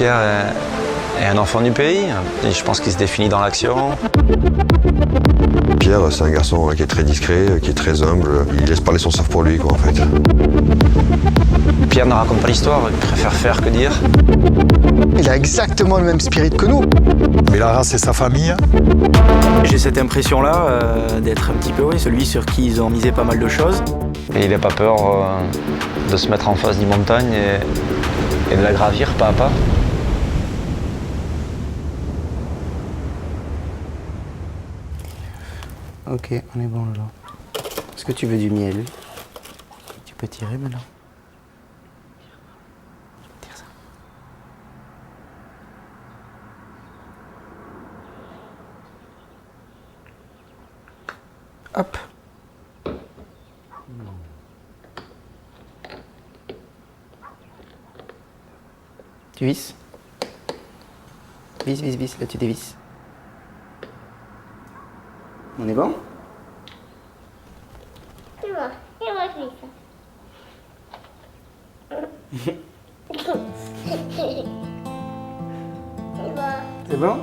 Pierre est un enfant du pays et je pense qu'il se définit dans l'action. Pierre, c'est un garçon qui est très discret, qui est très humble. Il laisse parler son surf pour lui, quoi, en fait. Pierre ne raconte pas l'histoire, il préfère faire que dire. Il a exactement le même spirit que nous. Mais la race, c'est sa famille. J'ai cette impression-là d'être un petit peu celui sur qui ils ont misé pas mal de choses. Et il n'a pas peur de se mettre en face d'une montagne et de la gravir pas à pas. Ok, on est bon là. Est-ce que tu veux du miel? Tu peux tirer maintenant. Tire ça. Hop. Tu visses? Visse, là tu dévisses. On est bon? C'est bon, je fais ça. C'est bon?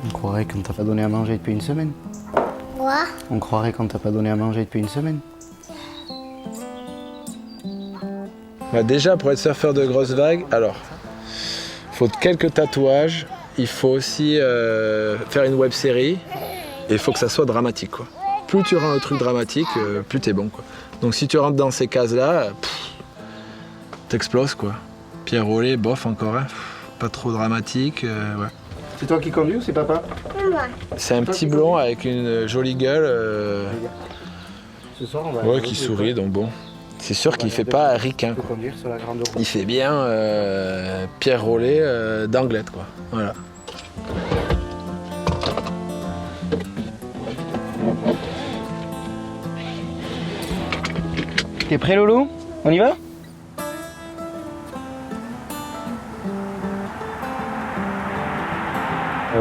On croirait qu'on t'a pas donné à manger depuis une semaine. Quoi? On croirait qu'on t'a pas donné à manger depuis une semaine. Bah déjà, pour être surfeur de grosses vagues, alors, il faut quelques tatouages, il faut aussi faire une web série, et il faut que ça soit dramatique, quoi. Plus tu rends le truc dramatique, plus t'es bon, quoi. Donc si tu rentres dans ces cases-là, t'exploses, quoi. Pierre Rollet, bof encore, hein. Pas trop dramatique, ouais. C'est toi qui conduis ou c'est papa? C'est un petit blond avec une jolie gueule, Ce soir, on va ouais, qui sourit, donc bon. C'est sûr qu'il fait pas ricain, quoi. conduire sur la grande route. Il fait bien Pierre Rollet d'Anglette, quoi. Voilà. T'es prêt, Lolo? On y va?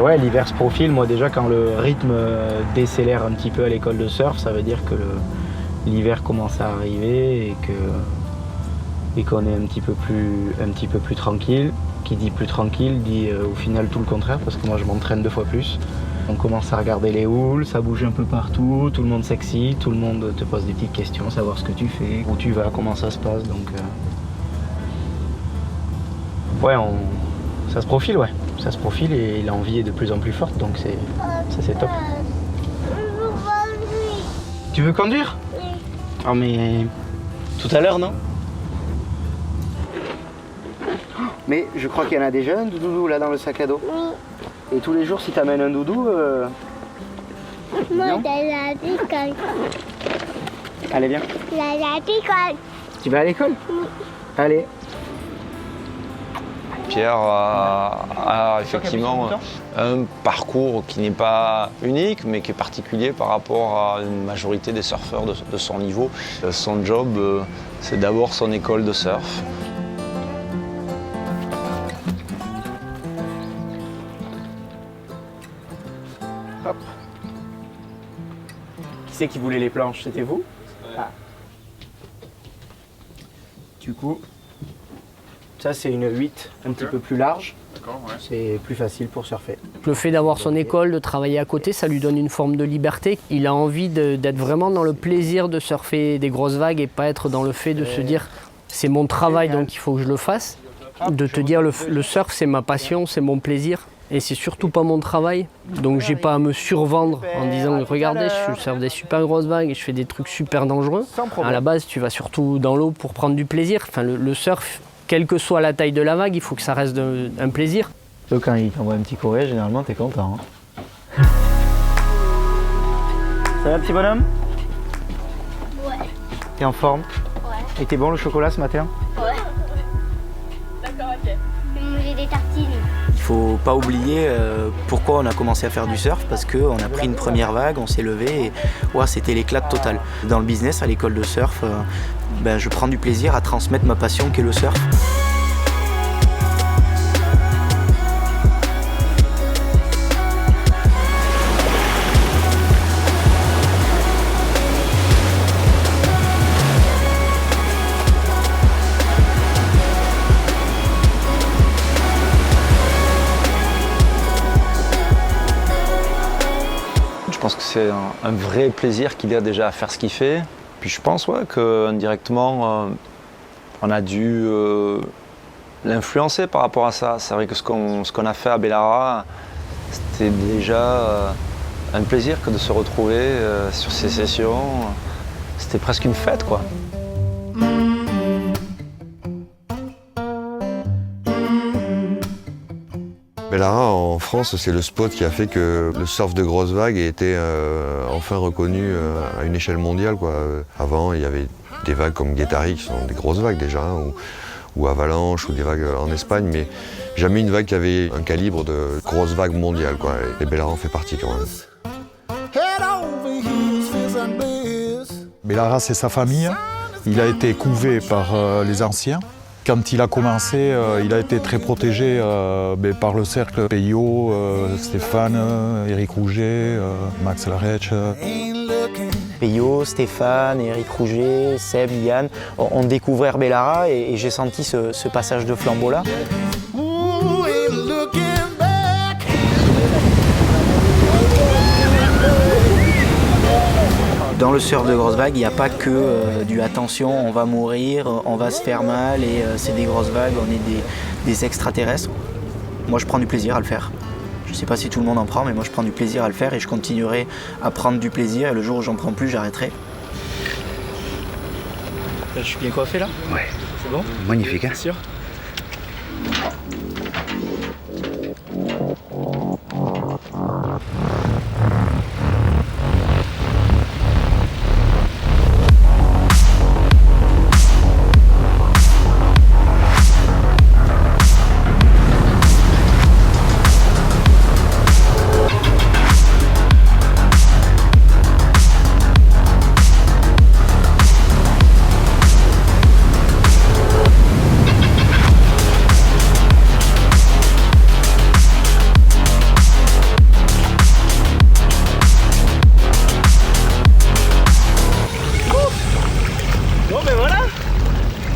Ouais, l'hiver se profile. Moi, déjà, quand le rythme décélère un petit peu à l'école de surf, ça veut dire que l'hiver commence à arriver et qu'on est un petit peu plus tranquille. Qui dit plus tranquille dit au final tout le contraire, parce que moi, je m'entraîne 2 fois plus. On commence à regarder les houles, ça bouge un peu partout, tout le monde s'excite, tout le monde te pose des petites questions, savoir ce que tu fais, où tu vas, comment ça se passe. Donc, ouais, ça se profile, ouais. Ça se profile et l'envie est de plus en plus forte, donc ça c'est top. Tu veux conduire? Oui. Ah mais tout à l'heure, non? Mais je crois qu'il y en a déjà un doudou là dans le sac à dos. Oui. Et tous les jours, si t'amènes un doudou, Moi, non? dans la l'école. Allez, viens. Dans la l'école. Tu vas à l'école? Allez. Pierre a effectivement un parcours qui n'est pas unique, mais qui est particulier par rapport à une majorité des surfeurs de son niveau. Son job, c'est d'abord son école de surf. Hop. Qui c'est qui voulait les planches? C'était vous? Ah. Du coup, ça c'est une 8 un petit peu plus large. C'est plus facile pour surfer. Le fait d'avoir son école, de travailler à côté, ça lui donne une forme de liberté. Il a envie d'être vraiment dans le plaisir de surfer des grosses vagues et pas être dans le fait de se dire c'est mon travail donc il faut que je le fasse. De te dire le surf c'est ma passion, c'est mon plaisir et c'est surtout pas mon travail. Donc j'ai pas à me survendre en disant regardez je surfe des super grosses vagues et je fais des trucs super dangereux. À la base tu vas surtout dans l'eau pour prendre du plaisir. Enfin le surf, quelle que soit la taille de la vague, il faut que ça reste un plaisir. Donc quand il t'envoie un petit courrier, généralement t'es content. Hein. Ça va petit bonhomme? Ouais. T'es en forme? Ouais. Et t'es bon le chocolat ce matin? Ouais. D'accord, ok. Je vais manger des tartines. Il faut pas oublier pourquoi on a commencé à faire du surf, parce qu'on a pris une première vague, on s'est levé et ouais, c'était l'éclat total. Dans le business, à l'école de surf, je prends du plaisir à transmettre ma passion qu'est le surf. pense que c'est un vrai plaisir qu'il a déjà à faire ce qu'il fait. Puis je pense qu'indirectement, on a dû l'influencer par rapport à ça. C'est vrai que ce qu'on a fait à Bellara, c'était déjà un plaisir que de se retrouver sur ces sessions. C'était presque une fête, quoi. Bellara en France, c'est le spot qui a fait que le surf de grosse vague ait été enfin reconnu à une échelle mondiale, quoi. Avant, il y avait des vagues comme Guétari qui sont des grosses vagues déjà, hein, ou Avalanche, ou des vagues en Espagne, mais jamais une vague qui avait un calibre de grosse vague mondiale, quoi. Et Bellara en fait partie quand même. Bellara, c'est sa famille. Il a été couvé par les anciens. Quand il a commencé, il a été très protégé par le cercle Peyo, Stéphane, Éric Rouget, Max Larech. Peyo, Stéphane, Éric Rouget, Seb, Yann ont découvert Bellara et j'ai senti ce passage de flambeau là. Dans le surf de grosse vague, il n'y a pas que du attention, on va mourir, on va se faire mal et c'est des grosses vagues, on est des extraterrestres. Moi je prends du plaisir à le faire. Je ne sais pas si tout le monde en prend, mais moi je prends du plaisir à le faire et je continuerai à prendre du plaisir et le jour où j'en prends plus, j'arrêterai. Je suis bien coiffé là? Ouais. C'est bon? Magnifique, hein? Sûr?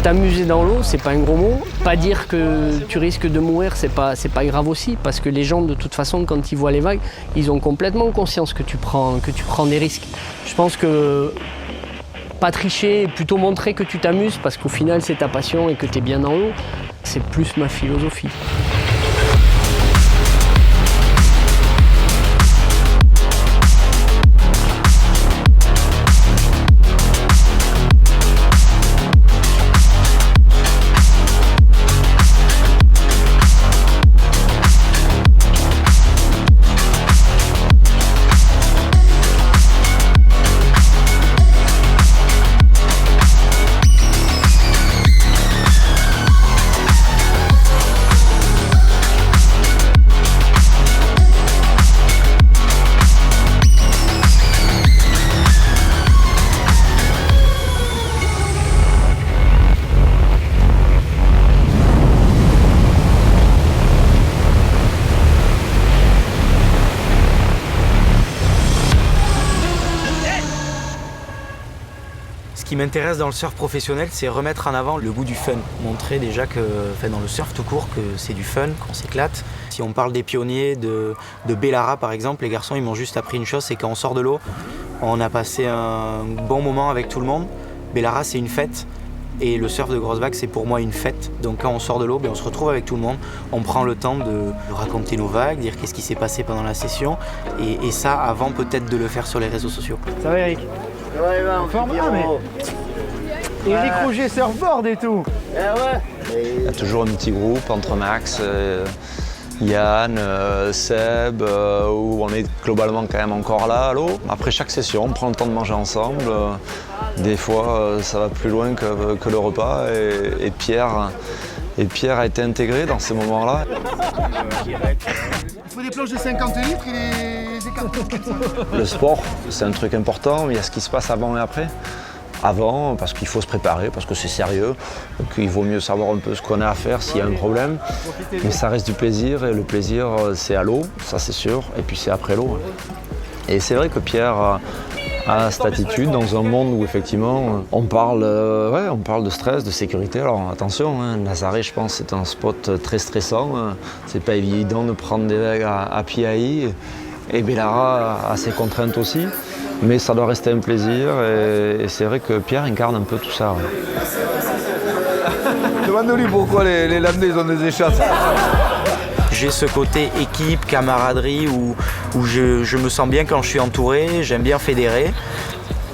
T'amuser dans l'eau, c'est pas un gros mot. Pas dire que tu risques de mourir, c'est pas grave aussi, parce que les gens, de toute façon, quand ils voient les vagues, ils ont complètement conscience que tu prends des risques. Je pense que pas tricher, plutôt montrer que tu t'amuses, parce qu'au final, c'est ta passion et que tu es bien dans l'eau, c'est plus ma philosophie. Ce qui m'intéresse dans le surf professionnel, c'est remettre en avant le goût du fun. Montrer déjà que, dans le surf tout court, que c'est du fun, qu'on s'éclate. Si on parle des pionniers de Bellara par exemple, les garçons ils m'ont juste appris une chose, c'est quand on sort de l'eau, on a passé un bon moment avec tout le monde. Bellara c'est une fête et le surf de grosse vague c'est pour moi une fête. Donc quand on sort de l'eau, on se retrouve avec tout le monde, on prend le temps de raconter nos vagues, dire qu'est-ce qui s'est passé pendant la session et ça avant peut-être de le faire sur les réseaux sociaux. Ça va Eric? Ouais, En forme? Ah mais... Éric Rouget surfboard et tout. Il y a toujours un petit groupe entre Max, Yann, Seb, où on est globalement quand même encore là à l'eau. Après chaque session, on prend le temps de manger ensemble. Des fois, ça va plus loin que le repas. Et Pierre a été intégré dans ces moments-là. Il faut des planches de 50 litres et des cartons comme ça. Le sport, c'est un truc important, mais il y a ce qui se passe avant et après. Avant, parce qu'il faut se préparer, parce que c'est sérieux, donc il vaut mieux savoir un peu ce qu'on a à faire s'il y a un problème. Mais ça reste du plaisir, et le plaisir, c'est à l'eau, ça c'est sûr, et puis c'est après l'eau. Et c'est vrai que Pierre a cette attitude dans un monde où effectivement on parle de stress, de sécurité. Alors attention, Nazaré je pense c'est un spot très stressant, c'est pas évident de prendre des vagues à PI. Et Bellara a ses contraintes aussi, mais ça doit rester un plaisir et c'est vrai que Pierre incarne un peu tout ça. Ouais. Demande-lui pourquoi les Landais ils ont des échasses. J'ai ce côté équipe, camaraderie où je me sens bien quand je suis entouré, j'aime bien fédérer.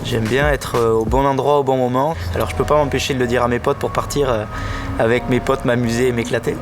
J'aime bien être au bon endroit au bon moment. Alors je peux pas m'empêcher de le dire à mes potes pour partir avec mes potes m'amuser et m'éclater.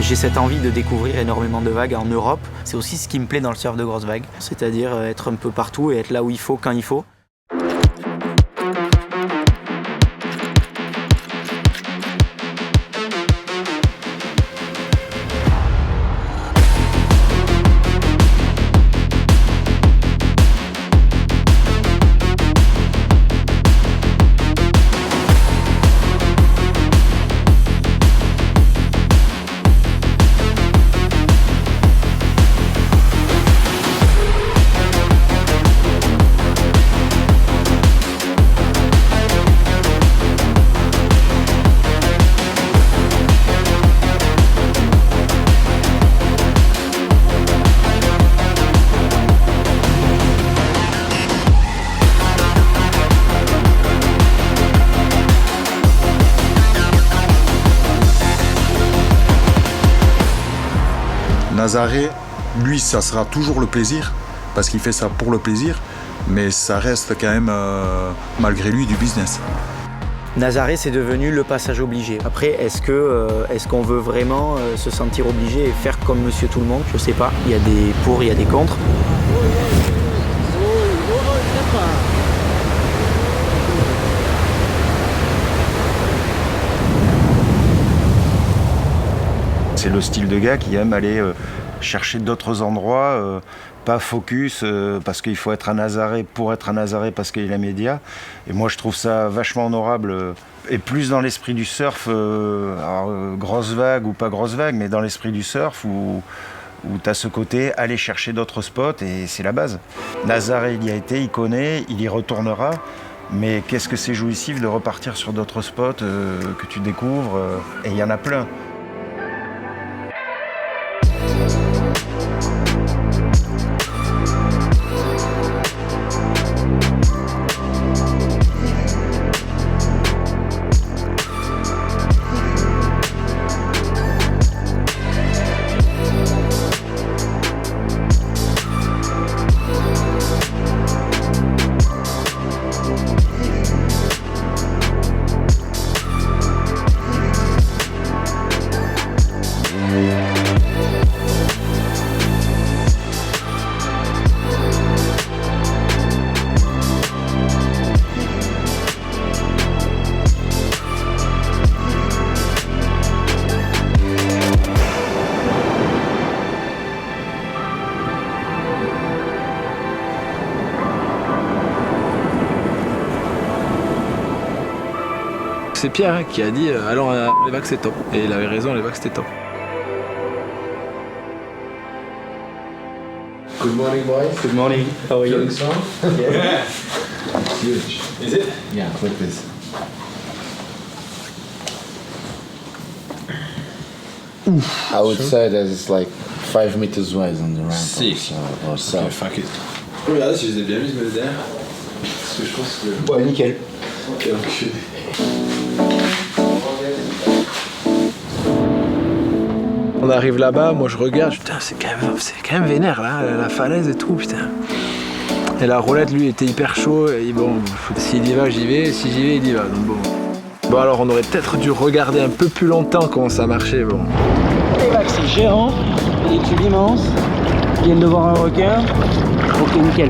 J'ai cette envie de découvrir énormément de vagues en Europe. C'est aussi ce qui me plaît dans le surf de grosses vagues, c'est-à-dire être un peu partout et être là où il faut, quand il faut. Nazaré, lui, ça sera toujours le plaisir, parce qu'il fait ça pour le plaisir, mais ça reste quand même, malgré lui, du business. Nazaré, c'est devenu le passage obligé. Après, est-ce qu'on veut vraiment se sentir obligé et faire comme Monsieur Tout-le-Monde? Je sais pas. Il y a des pour, il y a des contre. C'est le style de gars qui aime aller chercher d'autres endroits, pas focus parce qu'il faut être un Nazaré pour être un Nazaré parce qu'il est média. Et moi je trouve ça vachement honorable et plus dans l'esprit du surf, grosse vague ou pas grosse vague, mais dans l'esprit du surf où tu as ce côté aller chercher d'autres spots et c'est la base. Nazaré il y a été, il connaît, il y retournera. Mais qu'est-ce que c'est jouissif de repartir sur d'autres spots que tu découvres et il y en a plein. c'est Pierre hein, qui a dit allons les vagues c'est top. Et il avait raison, les vagues c'était top. Good morning, boys. Good morning. How are you? Feeling strong? Yeah. Huge. Is it? Yeah, like this. I would say that it's like 5 meters wide on the ramp. Six. Or so. Okay, fuck it. Regardez si je les ai bien mis, je me les derrière. Parce que je pense que. Ouais, nickel. Ok, enculé. On arrive là-bas, moi je regarde, putain, c'est quand même vénère là, la falaise et tout, putain. Et la roulette, lui, était hyper chaud, et bon, s'il y va, j'y vais, si j'y vais, il y va, donc bon. Bon, alors on aurait peut-être dû regarder un peu plus longtemps comment ça marchait, bon. Les vagues, c'est géant, des tubes immenses, ils viennent de voir un requin. Ok, nickel.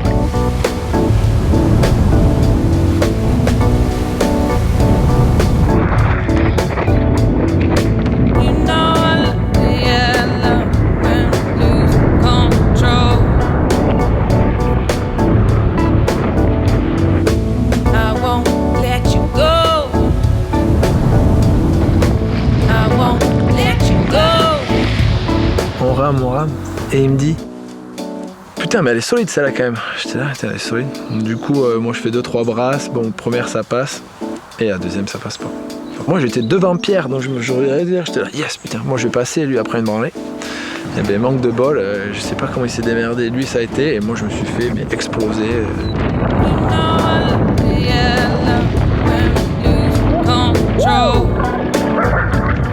On rame, et il me dit putain mais elle est solide celle-là quand même. J'étais là, elle est solide. Du coup moi je fais 2-3 brasses, bon première ça passe et la deuxième ça passe pas. Moi j'étais devant Pierre donc je regardais dire, j'étais là yes putain moi je vais passer lui après une branlée. Et ben manque de bol, je sais pas comment il s'est démerdé, lui ça a été et moi je me suis fait mais exploser.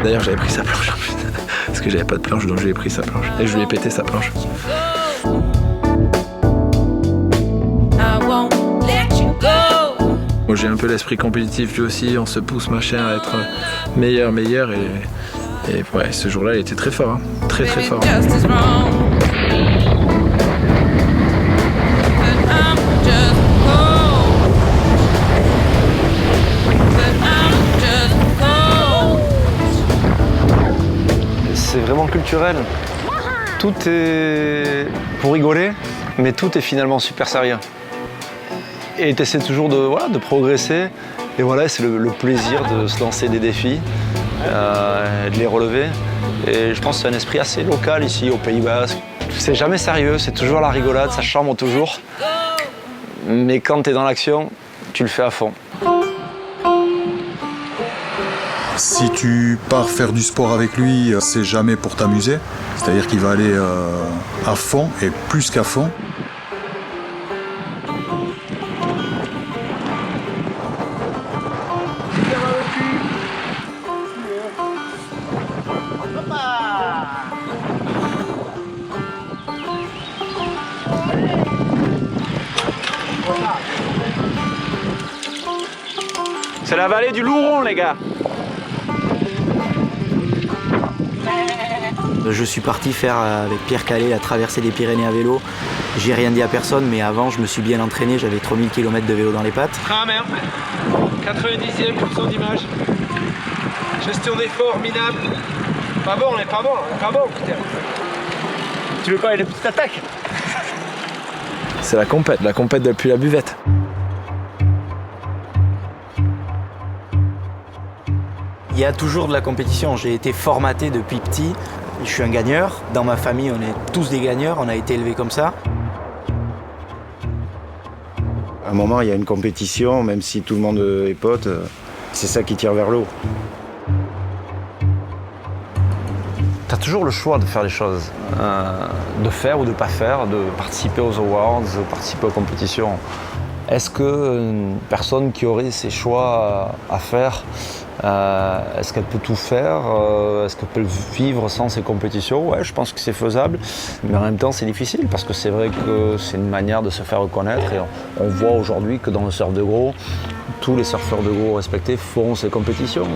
D'ailleurs j'avais pris sa planche parce que j'avais pas de planche donc je lui ai pris sa planche et je lui ai pété sa planche. Moi j'ai un peu l'esprit compétitif lui aussi, on se pousse machin à être meilleur et ouais ce jour-là il était très fort, hein. Très fort. C'est vraiment culturel. Tout est pour rigoler, mais tout est finalement super sérieux. Et tu essaies toujours de progresser. Et voilà, c'est le plaisir de se lancer des défis, de les relever. Et je pense que c'est un esprit assez local ici au Pays Basque. C'est jamais sérieux, c'est toujours la rigolade, ça chambre toujours. Mais quand tu es dans l'action, tu le fais à fond. Si tu pars faire du sport avec lui, c'est jamais pour t'amuser. C'est-à-dire qu'il va aller à fond et plus qu'à fond. C'est la vallée du Louron les gars. Je suis parti faire avec Pierre Calais la traversée des Pyrénées à vélo. J'ai rien dit à personne, mais avant je me suis bien entraîné, j'avais 3000 km de vélo dans les pattes. Ah merde, 90e pour d'image. Gestion d'effort minable. Pas bon, on est pas bon, putain. Tu veux pas aller une petite attaque? C'est la compète depuis la buvette. Il y a toujours de la compétition, j'ai été formaté depuis petit. Je suis un gagneur, dans ma famille on est tous des gagneurs, on a été élevés comme ça. À un moment, il y a une compétition, même si tout le monde est pote, c'est ça qui tire vers l'eau. Tu as toujours le choix de faire les choses, de faire ou de ne pas faire, de participer aux awards, de participer aux compétitions. Est-ce qu'une personne qui aurait ses choix à faire, est-ce qu'elle peut tout faire? Est-ce qu'elle peut vivre sans ces compétitions? Ouais, je pense que c'est faisable, mais en même temps c'est difficile parce que c'est vrai que c'est une manière de se faire reconnaître et on voit aujourd'hui que dans le surf de gros, tous les surfeurs de gros respectés font ces compétitions.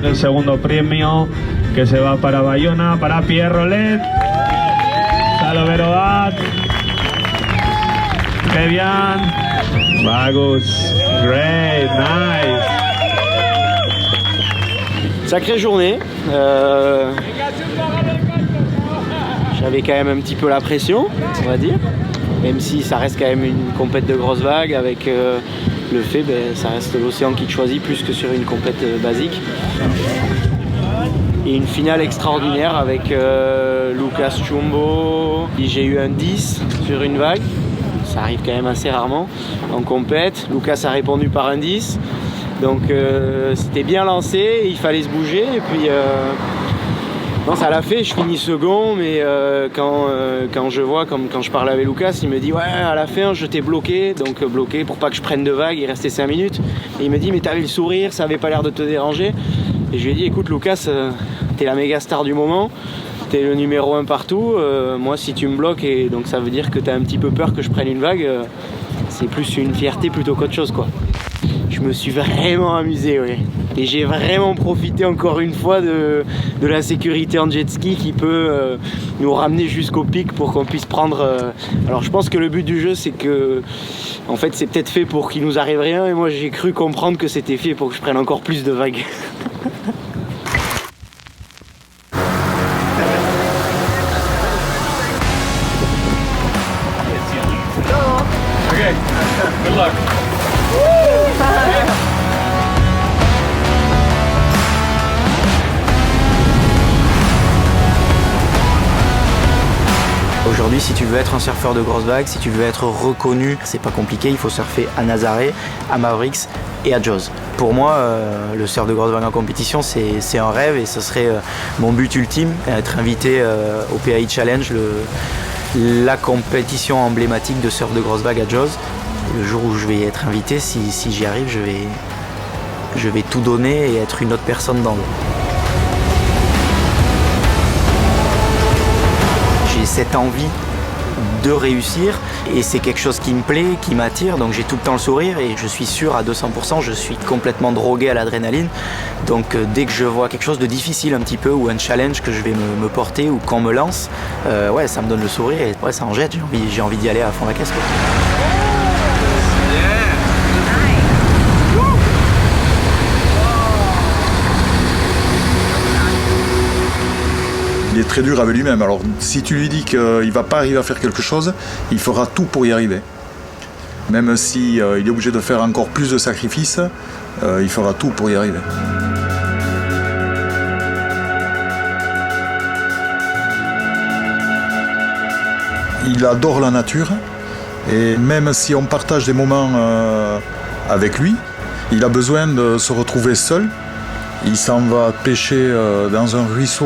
El segundo premio que se va para Bayona, para Pierre Rollet, Salo Veroat, très bien, Bagus, great, nice. Sacrée journée. J'avais quand même un petit peu la pression, on va dire, même si ça reste quand même une compète de grosses vagues avec le fait, ça reste l'océan qui te choisit plus que sur une compète basique. Et une finale extraordinaire avec Lucas Chumbo. J'ai eu un 10 sur une vague, ça arrive quand même assez rarement en compète. Lucas a répondu par un 10, donc c'était bien lancé, il fallait se bouger et puis non, ça l'a fait, je finis second, mais quand je vois, comme quand je parle avec Lucas, il me dit ouais, à la fin je t'ai bloqué, donc bloqué pour pas que je prenne de vague, il restait 5 minutes. Et il me dit mais t'avais le sourire, ça avait pas l'air de te déranger. Et je lui ai dit écoute Lucas, t'es la méga star du moment, t'es le numéro 1 partout, moi si tu me bloques, et donc ça veut dire que t'as un petit peu peur que je prenne une vague, c'est plus une fierté plutôt qu'autre chose quoi. Je me suis vraiment amusé, ouais. Et j'ai vraiment profité encore une fois de la sécurité en jet ski qui peut nous ramener jusqu'au pic pour qu'on puisse prendre... Alors je pense que le but du jeu c'est que en fait c'est peut-être fait pour qu'il nous arrive rien, et moi j'ai cru comprendre que c'était fait pour que je prenne encore plus de vagues. Okay, good luck. Aujourd'hui, si tu veux être un surfeur de grosses vagues, si tu veux être reconnu, c'est pas compliqué, il faut surfer à Nazaré, à Mavericks et à Jaws. Pour moi, le surf de grosses vagues en compétition, c'est un rêve, et ce serait mon but ultime, être invité au PAI Challenge, la compétition emblématique de surf de grosses vagues à Jaws. Le jour où je vais être invité, si j'y arrive, je vais tout donner et être une autre personne dans l'eau. J'ai cette envie de réussir, et c'est quelque chose qui me plaît, qui m'attire, donc j'ai tout le temps le sourire, et je suis sûr à 200%, je suis complètement drogué à l'adrénaline. Donc dès que je vois quelque chose de difficile un petit peu, ou un challenge que je vais me porter, ou qu'on me lance, ouais, ça me donne le sourire, et ouais, ça en jette, j'ai envie d'y aller à fond la caisse, quoi. Il est très dur avec lui-même. Alors si tu lui dis qu'il ne va pas arriver à faire quelque chose, il fera tout pour y arriver. Même si il est obligé de faire encore plus de sacrifices, il fera tout pour y arriver. Il adore la nature, et même si on partage des moments avec lui, il a besoin de se retrouver seul. Il s'en va pêcher dans un ruisseau,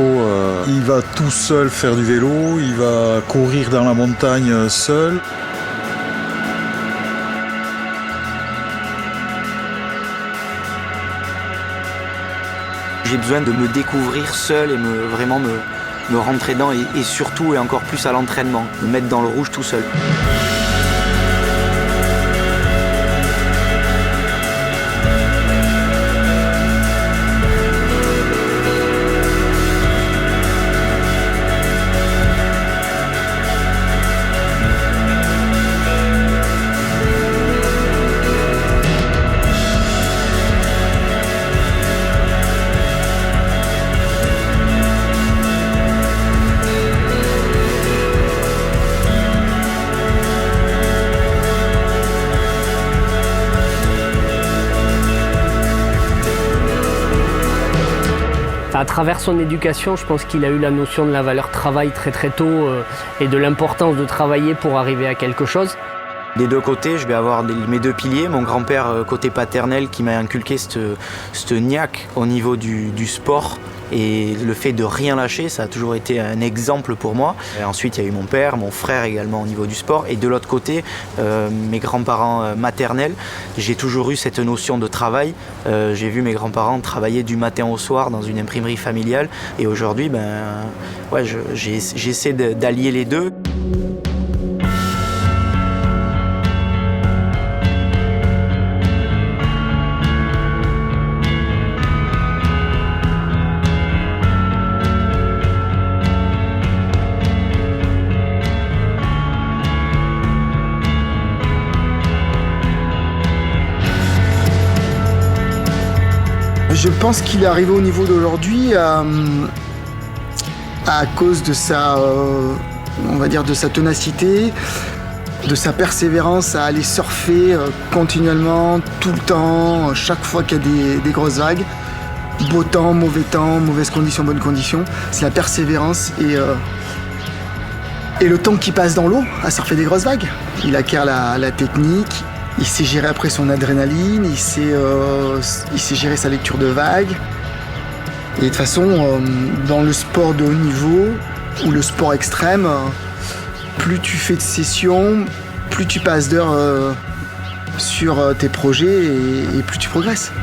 il va tout seul faire du vélo, il va courir dans la montagne seul. J'ai besoin de me découvrir seul et vraiment me rentrer dedans, et surtout et encore plus à l'entraînement, me mettre dans le rouge tout seul. à travers son éducation, je pense qu'il a eu la notion de la valeur travail très très tôt et de l'importance de travailler pour arriver à quelque chose. Des deux côtés, je vais avoir mes deux piliers. Mon grand-père côté paternel qui m'a inculqué cette niaque au niveau du sport et le fait de rien lâcher, ça a toujours été un exemple pour moi. Et ensuite, il y a eu mon père, mon frère également au niveau du sport. Et de l'autre côté, mes grands-parents maternels, j'ai toujours eu cette notion de travail. J'ai vu mes grands-parents travailler du matin au soir dans une imprimerie familiale. Et aujourd'hui, j'essaie d'allier les deux. Je pense qu'il est arrivé au niveau d'aujourd'hui à cause de sa, on va dire, de sa ténacité, de sa persévérance à aller surfer continuellement, tout le temps, chaque fois qu'il y a des grosses vagues. Beau temps, mauvaises conditions, bonnes conditions. C'est la persévérance et le temps qu'il passe dans l'eau à surfer des grosses vagues. Il acquiert la technique. Il sait gérer après son adrénaline, il sait gérer sa lecture de vagues. Et de toute façon, dans le sport de haut niveau ou le sport extrême, plus tu fais de sessions, plus tu passes d'heures sur tes projets et plus tu progresses.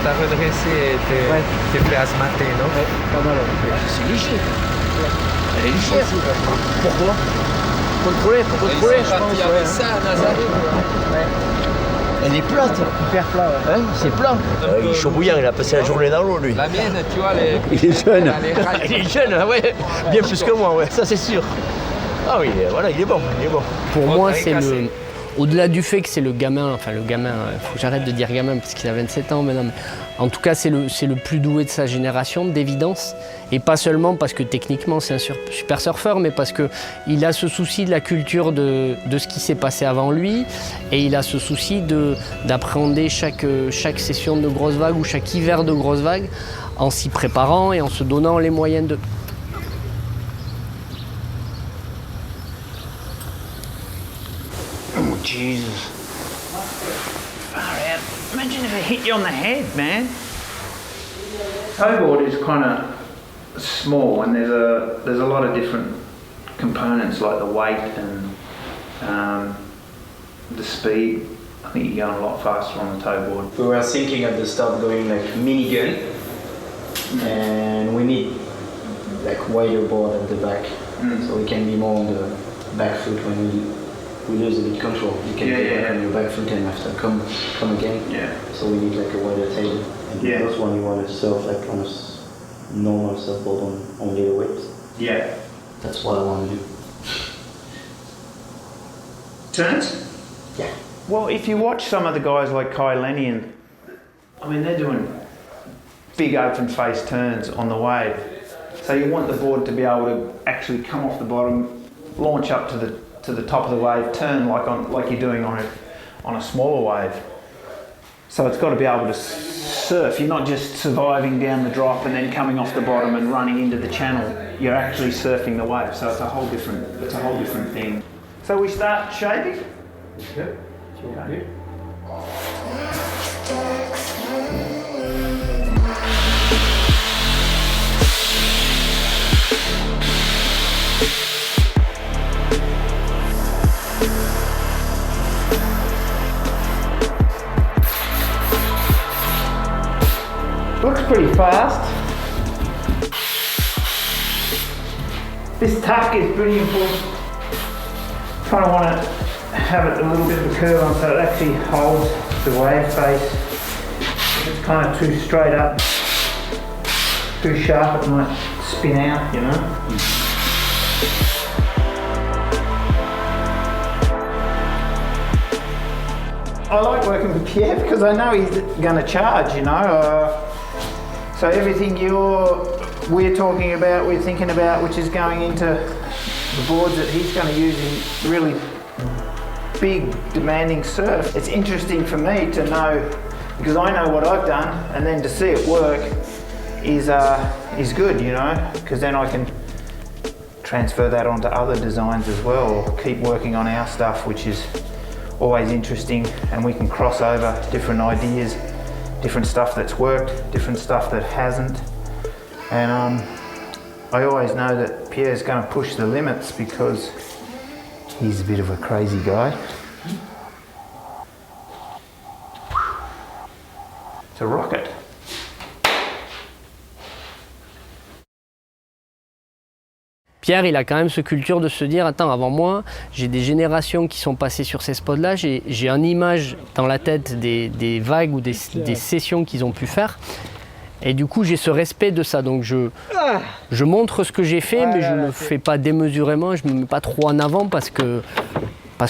T'as redressé tes plaies à ce matin, non? Ouais, pas mal. C'est léger. Elle est légère. Pourquoi? Contrôler, je pense. Avec ça, Nazaré. Elle est plate. Hyper plat, ouais. Hein, c'est plat. Il est chaud bouillant, il a passé la journée dans l'eau, lui. La mienne, tu vois, il est jeune. Il est jeune, ouais. Bien plus que moi, ouais. Ça, c'est sûr. Ah oui, voilà, il est bon. Pour moi, c'est le... Au-delà du fait que c'est le gamin, il faut que j'arrête de dire gamin parce qu'il a 27 ans maintenant, mais en tout cas c'est le plus doué de sa génération, d'évidence, et pas seulement parce que techniquement c'est un super surfeur, mais parce qu'il a ce souci de la culture de ce qui s'est passé avant lui, et il a ce souci d'appréhender chaque session de grosse vague ou chaque hiver de grosse vague en s'y préparant et en se donnant les moyens de... Jesus. Far out. Imagine if it hit you on the head, man. Towboard is kind of small and there's a lot of different components like the weight and the speed. I think you're going a lot faster on the towboard. We were thinking at the start going like minigun, and we need like wider board at the back, so we can be more on the back foot when we lose a bit control. You can go on your back foot and after come again. Yeah. So we need like a wider table. And the first one you want to surf like on a normal surfboard on little waves. Yeah. That's what I want to do. Turns? Yeah. Well, if you watch some of the guys like Kai Lennian, I mean, they're doing big open face turns on the wave. So you want the board to be able to actually come off the bottom, launch up to the top of the wave, turn like you're doing on a smaller wave. So it's got to be able to surf. You're not just surviving down the drop and then coming off the bottom and running into the channel. You're actually surfing the wave. So it's a whole different thing. So we start shaping. Yep. Okay. Looks pretty fast. This tuck is pretty important. Kind of want to have it a little bit of a curve on so it actually holds the wave face. If it's kind of too straight up, too sharp, it might spin out, you know. I like working with Pierre because I know he's going to charge, you know. So everything we're talking about, we're thinking about, which is going into the boards that he's going to use in really big, demanding surf. It's interesting for me to know, because I know what I've done, and then to see it work is good, you know, because then I can transfer that onto other designs as well, or keep working on our stuff, which is always interesting, and we can cross over different ideas, different stuff that's worked, different stuff that hasn't. And I always know that Pierre's going to push the limits because he's a bit of a crazy guy. It's a rocket. Pierre, il a quand même ce culture de se dire, attends, avant moi, j'ai des générations qui sont passées sur ces spots-là, j'ai une image dans la tête des vagues ou des sessions qu'ils ont pu faire. Et du coup, j'ai ce respect de ça. Donc je montre ce que j'ai fait, mais je ne le fais pas démesurément, je ne me mets pas trop en avant parce que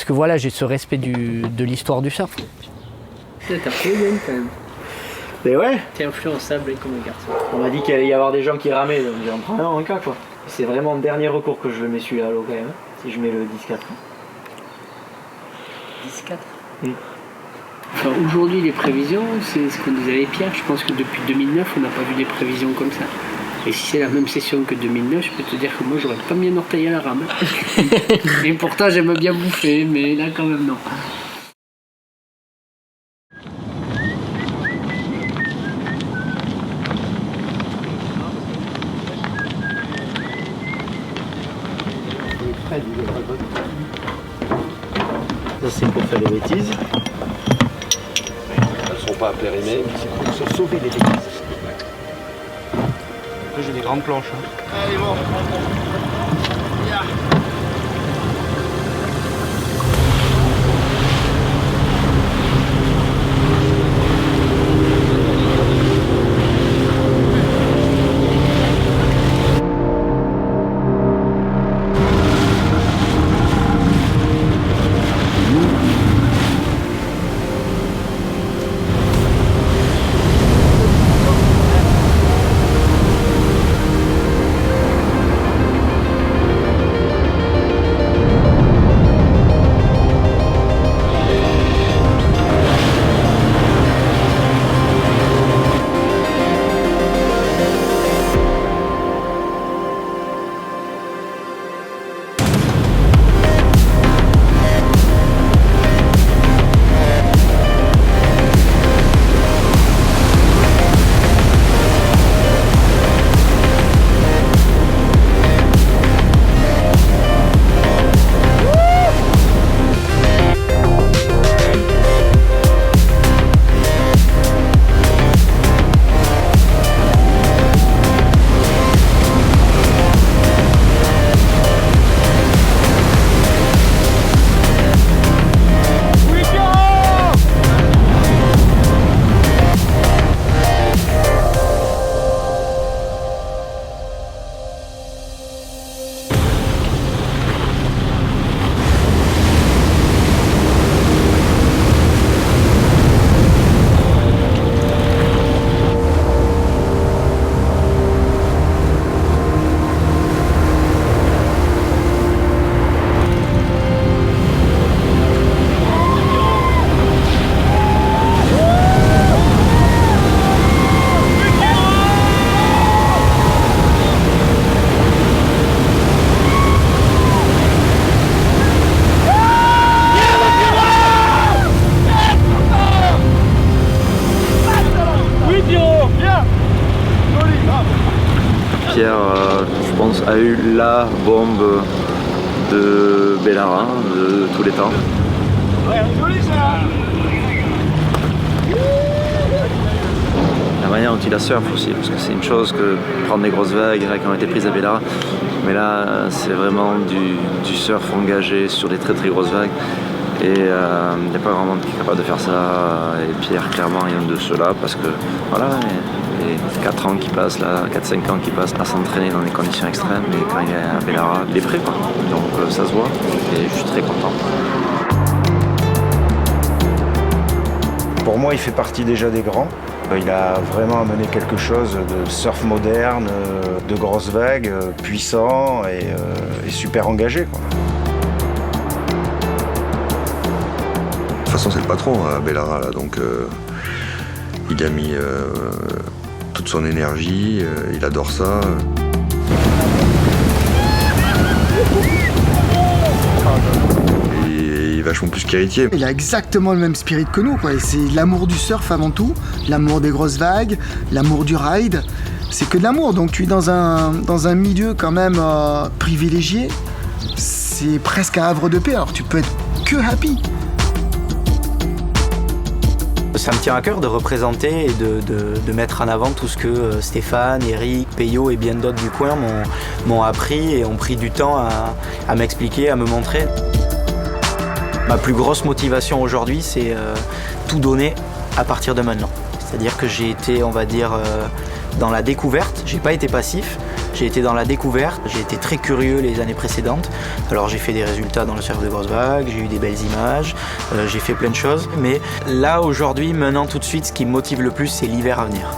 voilà, j'ai ce respect de l'histoire du surf. T'as pris bien quand même. Mais ouais. T'es influençable comme un garçon. On m'a dit qu'il allait y avoir des gens qui ramaient, donc j'en prends un cas quoi. C'est vraiment le dernier recours que je le mets celui-là à l'eau quand même, si je mets le 10-4. 10-4 Enfin, aujourd'hui, les prévisions, c'est ce qu'on disait avec Pierre. Je pense que depuis 2009, on n'a pas vu des prévisions comme ça. Et si c'est la même session que 2009, je peux te dire que moi, j'aurais pas mis un orteil à la rame. Et pourtant, j'aime bien bouffer, mais là, quand même, non. Ça, c'est pour faire les bêtises. Elles sont pas périmées. C'est pour se sauver des bêtises. Après, j'ai des grandes planches. Allez, bon. Yeah. a eu la bombe de Bellara de tous les temps. La manière dont il la surfe aussi, parce que c'est une chose que prendre des grosses vagues, il y en a qui ont été prises à Bellara, mais là c'est vraiment du surf engagé sur des très très grosses vagues. Et il n'y a pas grand monde qui est capable de faire ça. Et Pierre, clairement, est un de ceux-là parce que voilà, les 4 ans qui passent là, 4-5 ans qui passent à s'entraîner dans des conditions extrêmes. Et quand il est à Bellara, il est prêt quoi. Donc ça se voit et je suis très content. Pour moi, il fait partie déjà des grands. Il a vraiment amené quelque chose de surf moderne, de grosses vagues, puissant et super engagé, quoi. De toute façon, c'est le patron à Bellara, là, donc il a mis toute son énergie, il adore ça. Il est vachement plus qu'héritier. Il a exactement le même spirit que nous, quoi. C'est l'amour du surf avant tout, l'amour des grosses vagues, l'amour du ride. C'est que de l'amour, donc tu es dans un milieu quand même privilégié. C'est presque un havre de paix, alors tu peux être que happy. Ça me tient à cœur de représenter et de mettre en avant tout ce que Stéphane, Eric, Peyo et bien d'autres du coin m'ont appris et ont pris du temps à m'expliquer, à me montrer. Ma plus grosse motivation aujourd'hui, c'est tout donner à partir de maintenant. C'est-à-dire que j'ai été, on va dire, dans la découverte, j'ai pas été passif. J'ai été dans la découverte, j'ai été très curieux les années précédentes. Alors j'ai fait des résultats dans le surf de grosses vagues, j'ai eu des belles images, j'ai fait plein de choses. Mais là aujourd'hui, maintenant tout de suite, ce qui me motive le plus, c'est l'hiver à venir.